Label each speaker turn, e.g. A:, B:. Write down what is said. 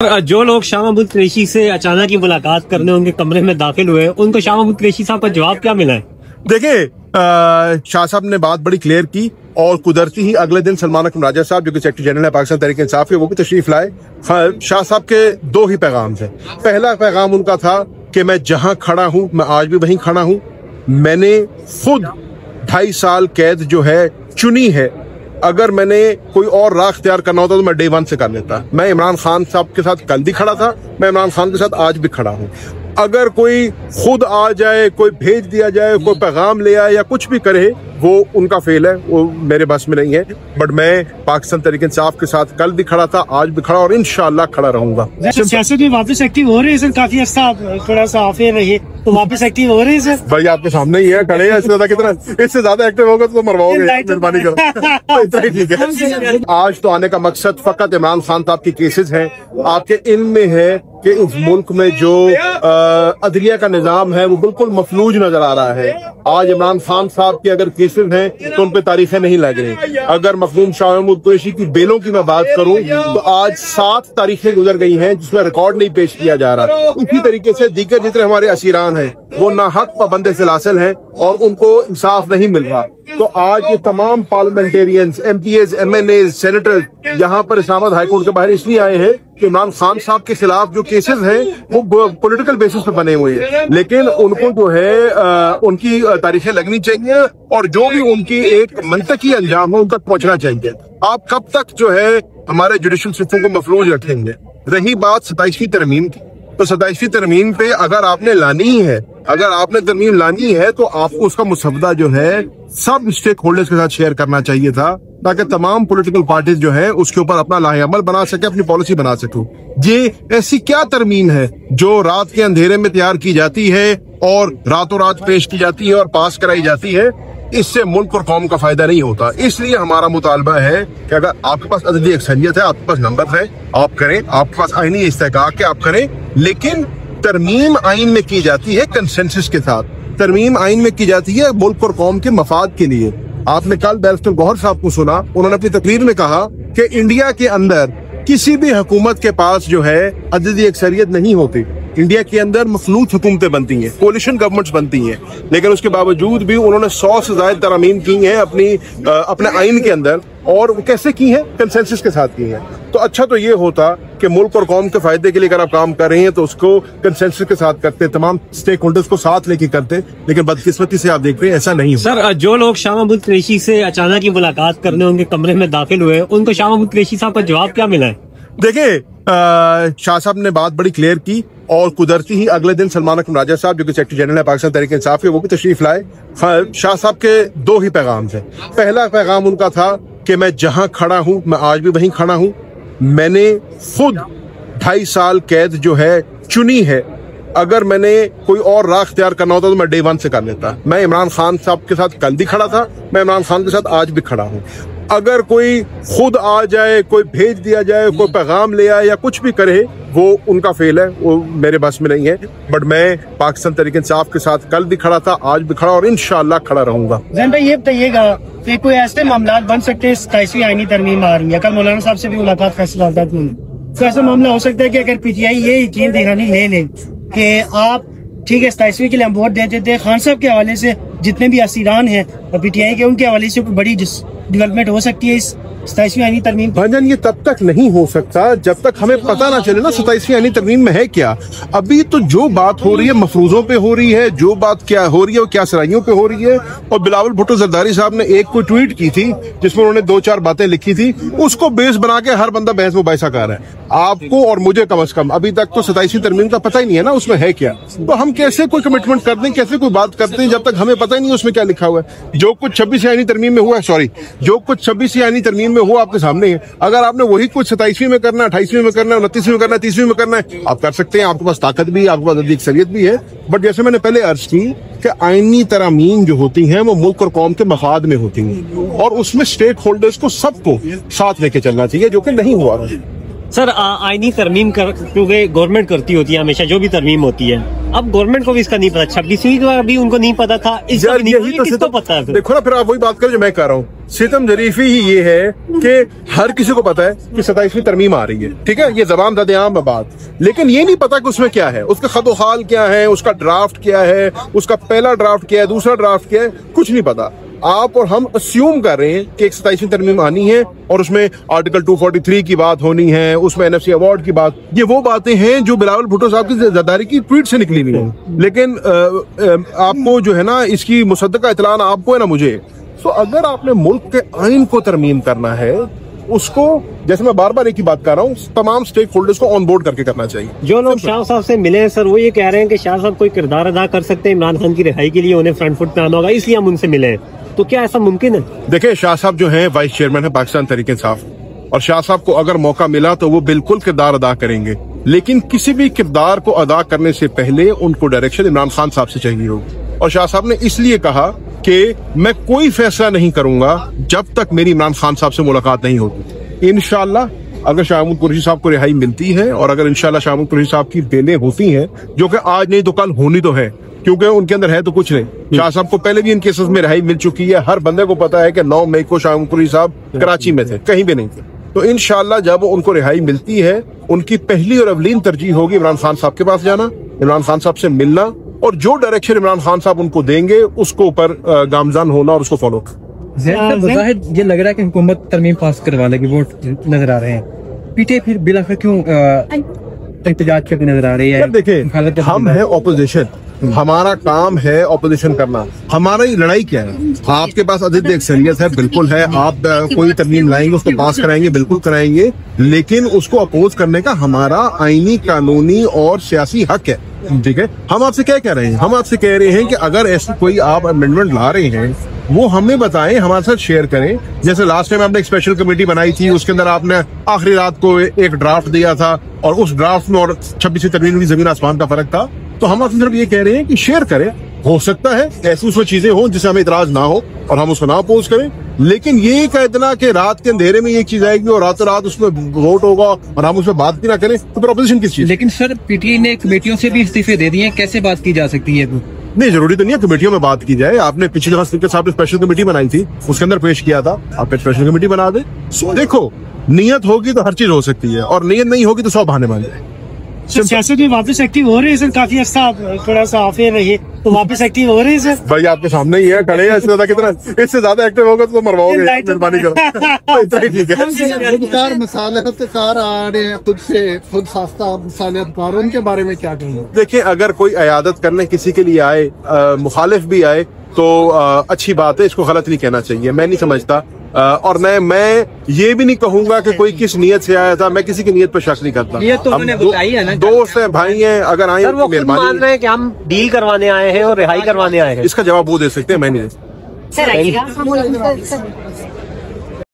A: जो लोग शाह महमूद कुरैशी से अचानक ही मुलाकात करने उनके कमरे में दाखिल हुए, उनको शाह महमूद कुरैशी साहब का जवाब क्या मिला है?
B: देखिए, शाह साहब ने बात बड़ी क्लियर की और कुदरती ही अगले दिन सलमान अकरम राजा साहब जो कि सेक्रेटरी जनरल है पाकिस्तान तहरीक इंसाफ के, वो भी तशरीफ लाए। शाह साहब के दो ही पैगाम थे। पहला पैगाम उनका था कि मैं जहां खड़ा हूं मैं आज भी वहीं खड़ा हूं। मैंने खुद 2.5 साल कैद जो है चुनी है। अगर मैंने कोई और राह इख्तियार करना होता तो मैं डे 1 से कर लेता। मैं इमरान खान साहब के साथ कल भी खड़ा था, मैं इमरान खान के साथ आज भी खड़ा हूं। अगर कोई खुद आ जाए, कोई भेज दिया जाए, कोई पैगाम ले आए या कुछ भी करे, वो उनका फेल है, वो मेरे बस में नहीं है। बट मैं पाकिस्तान तहरीक इंसाफ के साथ कल भी खड़ा था, आज भी खड़ा और इंशाल्लाह खड़ा रहूंगा।
A: सियासत में वापस एक्टिव हो रहे हैं सर, काफी अर्सा थोड़ा सा आफिर रही तो वापस एक्टिव हो रहे हैं सर।
B: भाई आपके सामने ही है, खड़े हैं। इससे ज्यादा एक्टिव होगा तो मरवाओगे, मेहरबानी करो। इतना ही ठीक है। आज तो आने का मकसद फकत इमरान खान साहब के केसेस हैं। आपके इल्म में है कि इस मुल्क में जो अदलिया का निजाम है वो बिल्कुल मफलूज नजर आ रहा है। आज इमरान खान साहब के अगर केसेस हैं तो उन पे तारीखें नहीं लग रही। अगर मखदूम शाह महमूद कुरैशी की बेलों की मैं बात करूं तो आज 7 तारीखें गुजर गई हैं जिसमें रिकॉर्ड नहीं पेश किया जा रहा। उसी तरीके से दीगर जितने हमारे असीरान हैं वो नाहक पाबंद सिलासिल हैं और उनको इंसाफ नहीं मिल रहा। तो आज ये तमाम पार्लियामेंटेरियंस, MPs, MNAs, सेनेटर यहाँ पर इस्लामाबाद हाईकोर्ट के बाहर इसलिए आए हैं कि इमरान खान साहब के खिलाफ जो केसेस हैं वो पॉलिटिकल बेसिस पर बने हुए हैं, लेकिन उनको जो है उनकी तारीखें लगनी चाहिए और जो भी उनकी एक मंतकी अंजाम है उन तक पहुंचना चाहिए। आप कब तक जो है हमारे जुडिशल सिस्टम को मफलूज रखेंगे? रही बात 27वीं तरमीम की, तो 27वीं तरमीम पे अगर आपने लानी है, अगर आपने तरमीम लानी है तो आपको उसका मुसवदा जो है सब स्टेक होल्डर्स के साथ शेयर करना चाहिए था, ताकि तमाम पॉलिटिकल पार्टीज जो है उसके ऊपर अपना लाहेअमल बना सके, अपनी पॉलिसी बना सके। ये ऐसी क्या तरमीम है जो रात के अंधेरे में तैयार की जाती है और रातों रात पेश की जाती है और पास कराई जाती है? इससे मुल्क और कौम का फायदा नहीं होता। इसलिए हमारा मुतालबा है कि अगर आपके पास अदली अक्सरियत है, आपके पास नंबर है, आप करें। आपके पास आईनी इस्तेहकाक है, आप करें। लेकिन तरमीम आइन में की जाती है कंसेंसस के साथ। तरमीम आइन में की जाती है मुल्क और कौम के मफाद के लिए। आपने कल बैरिस्टर गौहर साहब को सुना, उन्होंने अपनी तकरीर में कहा कि इंडिया के अंदर किसी भी हुकूमत के पास जो है अददी अक्सरियत नहीं होती। इंडिया के अंदर मखलूत हुकूमतें बनती हैं, कोलिशन गवर्नमेंट्स बनती हैं, लेकिन उसके बावजूद भी उन्होंने 100 से ज्यादा तरमीम की हैं अपने आइन के अंदर। और वो कैसे की हैं? कंसेंसस के साथ की हैं। तो अच्छा तो ये होता कि मुल्क और कौम के फायदे के लिए अगर आप काम कर रहे हैं तो उसको कंसेंसस के साथ करते, तमाम स्टेक होल्डर्स को साथ लेके करते, लेकिन बदकिस्मती से आप देख रहे हैं ऐसा नहीं हुआ।
A: सर, जो लोग शाह महमूद कुरैशी से अचानक ही मुलाकात करने उनके कमरे में दाखिल हुए, उनको शाह महमूद कुरैशी साहब का जवाब क्या मिला है?
B: देखिए, शाह साहब ने बात बड़ी क्लियर की और कुदरती ही अगले दिन सलमान अकरम राजा साहब जो कि सेक्रेटरी जनरल है पाकिस्तान तहरीक इंसाफ के, वो भी तशरीफ लाए। शाह साहब के दो ही पैगाम थे। पहला पैगाम उनका था कि मैं जहां खड़ा हूं मैं आज भी वहीं खड़ा हूं। मैंने खुद 2.5 साल कैद जो है चुनी है। अगर मैंने कोई और राह इख्तियार करना होता तो मैं डे 1 से कर लेता। मैं इमरान खान साहब के साथ कल भी खड़ा था, मैं इमरान खान के साथ आज भी खड़ा हूं। अगर कोई खुद आ जाए, कोई भेज दिया जाए, कोई पैगाम ले आए या कुछ भी करे, वो उनका फेल है, वो मेरे बस में नहीं है। बट मैं पाकिस्तान तहरीक इंसाफ के साथ कल भी खड़ा था, आज भी खड़ा और इंशाल्लाह खड़ा रहूंगा।
A: जैन भाई, ये बताइएगा कि कोई ऐसे मामला बन सकते हैं, 27वीं आईनी तरमीम आ रही है, कल मौलाना साहब से भी मुलाकात फैसला तो ऐसा मामला हो सकता है कि अगर PTI ये यकीन दिखानी ले ले कि आप ठीक है 27वीं के लिए हम वोट दे देते हैं, खान साहब के हवाले से जितने भी असीरान हैं PTI के, उनके हवाले से कोई बड़ी डेवलपमेंट हो सकती है इस 27वीं आईनी तरमीम?
B: भाईजान, ये तब तक नहीं हो सकता जब तक हमें पता ना चले ना 27वीं आईनी तरमीम में है क्या। अभी तो जो बात हो रही है मफरूजों पे हो रही है, जो बात क्या हो रही है वो क्या सराइयों पे हो रही है। और बिलावल भुट्टो जरदारी साहब ने एक कोई ट्वीट की थी जिसमें उन्होंने 2-4 बातें लिखी थी, उसको बेस बना के हर बंदा बहस मुबाहिसा कर रहा है। आपको और मुझे कम से कम अभी तक तो 27वीं तरमीम का पता ही नहीं है ना उसमें है क्या। तो हम कैसे कोई कमिटमेंट करते हैं, कैसे कोई बात करते हैं जब तक हमें पता ही नहीं उसमें क्या लिखा हुआ है। जो कुछ 26वीं आईनी तरमीम में हुआ है, सॉरी, जो कुछ 26वीं आईनी तरमीम में हुआ आपके सामने है। अगर आपने वही कुछ 27वीं में करना है, 28वीं में करना है, 29वीं में करना है, 30वीं में करना है, आप कर सकते हैं। आपके पास ताकत भी है, आपके पास अदली अक्सरियत भी है। बट जैसे मैंने पहले अर्ज की कि आईनी तरमीम जो होती हैं वो मुल्क और कौम के मफाद में होती हैं और उसमें स्टेक होल्डर्स को सबको साथ लेके चलना चाहिए, जो कि नहीं हुआ।
A: सर, आईनी तरमीम क्योंकि गवर्नमेंट करती होती है हमेशा जो भी तरमीम होती है,
C: अब गवर्नमेंट को भी इसका नहीं पता, 26वीं का भी उनको नहीं पता था, इसका भी नहीं पता, किसको पता है?
B: देखो ना, फिर आप वही बात करें जो मैं कह रहा हूँ, सितम जरीफी ही ये है कि हर किसी को पता है कि 27वीं तरमीम आ रही है, ठीक है, ये जबान ददेआम बात, लेकिन ये नहीं पता कि उसमें क्या है, उसका खतो हाल क्या है, उसका ड्राफ्ट क्या है, उसका पहला ड्राफ्ट क्या है, दूसरा ड्राफ्ट क्या है, कुछ नहीं पता। आप और हम अस्यूम कर रहे हैं कि एक 27वीं तरमीम आनी है और उसमें आर्टिकल 243 की बात होनी है, उसमें NFC अवार्ड की बात, ये वो बातें हैं जो बिलावल भुट्टो साहब की ज़रदारी की ट्वीट से निकली हुई है। लेकिन आपको जो है ना इसकी मुसद्दका इतलान आपको है ना मुझे। तो अगर आपने मुल्क के आइन को तरमीम करना है, उसको, जैसे मैं बार बार एक ही बात कर रहा हूँ, तमाम स्टेक होल्डर्स को ऑन बोर्ड करके करना चाहिए।
C: जो लोग शाह साहब से मिले हैं सर, वो ये कह रहे हैं कि शाह साहब कोई किरदार अदा कर सकते हैं इमरान खान की रिहाई के लिए, उन्हें फ्रंट फुट पे आना होगा, इसलिए हम उनसे मिले हैं। तो क्या ऐसा मुमकिन है?
B: देखिए, शाह साहब जो हैं वाइस चेयरमैन है पाकिस्तान तहरीक इंसाफ, और शाह साहब को अगर मौका मिला तो वो बिल्कुल किरदार अदा करेंगे, लेकिन किसी भी किरदार को अदा करने से पहले उनको डायरेक्शन इमरान खान साहब से चाहिए होगी। और शाह साहब ने इसलिए कहा कि मैं कोई फैसला नहीं करूंगा जब तक मेरी इमरान खान साहब से मुलाकात नहीं होगी। इंशाल्लाह अगर शाह महमूद कुरैशी साहब को रिहाई मिलती है, और अगर इंशाल्लाह शाह महमूद कुरैशी साहब की बेलें होती हैं, जो कि आज नहीं तो कल होनी तो है, क्योंकि उनके अंदर है तो कुछ नहीं। शाह साहब को पहले भी इन केसेस में रिहाई मिल चुकी है, हर बंदे को पता है कि 9 मई को शाह महमूद कुरैशी साहब कराची में थे, कहीं भी नहीं थे। तो इंशाल्लाह जब उनको रिहाई मिलती है, उनकी पहली और अवलीन तरजीह होगी इमरान खान साहब के पास जाना, इमरान खान साहब से मिलना, और जो डायरेक्शन इमरान खान साहब उनको देंगे उसको ऊपर गामजान होना और उसको फॉलो करना।
D: ये लग रहा है कि हुकूमत तरमीम पास करवा लेगी, वोट नजर आ रहे हैं, पीटे फिर बिलाखिर क्यों एहतजाज करके नजर आ रही है?
B: देखिए, हम है ऑपोजिशन, हमारा काम है ऑपोजिशन करना। हमारी लड़ाई क्या है? आपके पास अधिक अक्सरियत है, बिल्कुल है, आप कोई तरमीम लाएंगे उसको पास कराएंगे, बिल्कुल कराएंगे, लेकिन उसको अपोज करने का हमारा आईनी, कानूनी और सियासी हक है, ठीक है। हम आपसे क्या कह रहे हैं? हम आपसे कह रहे हैं कि अगर ऐसी कोई आप अमेंडमेंट ला रहे हैं, वो हमें बताएं, हमारे साथ शेयर करें। जैसे लास्ट टाइम आपने एक स्पेशल कमेटी बनाई थी, उसके अंदर आपने आखिरी रात को एक ड्राफ्ट दिया था, और उस ड्राफ्ट में और 26वीं तरमीम में जमीन आसमान का फर्क था। तो हम आपसे सिर्फ ये कह रहे हैं कि शेयर करें, हो सकता है ऐसी उसमें चीजें हो जिससे हमें इतराज ना हो और हम उसको ना अपोज करें, लेकिन ये कह देना कि रात के अंधेरे में ये चीज आएगी और रातों रात उसमें वोट होगा और हम उसमें बात भी ना करें, तो फिर अपोजिशन किस चीज?
D: लेकिन सर, पीटीआई ने कमेटियों से भी इस्तीफे दे दिए, कैसे बात की जा सकती है?
B: नहीं, जरूरी तो नहीं है कमेटियों में बात की जाए। आपने पिछली दफा स्पीकर साहब ने स्पेशल कमेटी बनाई थी, उसके अंदर पेश किया था, आप स्पेशल कमेटी बना दे। देखो, नियत होगी तो हर चीज हो सकती है, और नियत नहीं होगी तो 100 बहाने बन जाए।
A: सियासत में वापस एक्टिव हो रहे हैं सर, काफी अच्छा थोड़ा सा आफियत रही, तो वापस एक्टिव हो रहे हैं सर।
B: भाई आपके सामने ही है, खड़े हैं, इससे ज्यादा एक्टिव होगा तो मरवाओगे, मेहरबानी करो। इतना ही ठीक है।
E: मसाले आ रहे हैं, खुद सास्ता मसाले उनके बारे में क्या कहेंगे?
B: देखिए, अगर कोई अयादत करने किसी के लिए आए, मुखालिफ भी आए, तो अच्छी बात है, इसको गलत नहीं कहना चाहिए, मैं नहीं समझता। और मैं ये भी नहीं कहूंगा कि कोई किस नियत से आया था, मैं किसी की नियत पर शक नहीं करता।
C: ये तो मैंने बताई है ना,
B: दोस्त हैं, भाई हैं, अगर आए
C: वो खुद मान रहे हैं कि हम डील करवाने आए हैं और रिहाई करवाने आए हैं।
B: इसका जवाब वो दे सकते हैं, मैं नहीं दे सकता।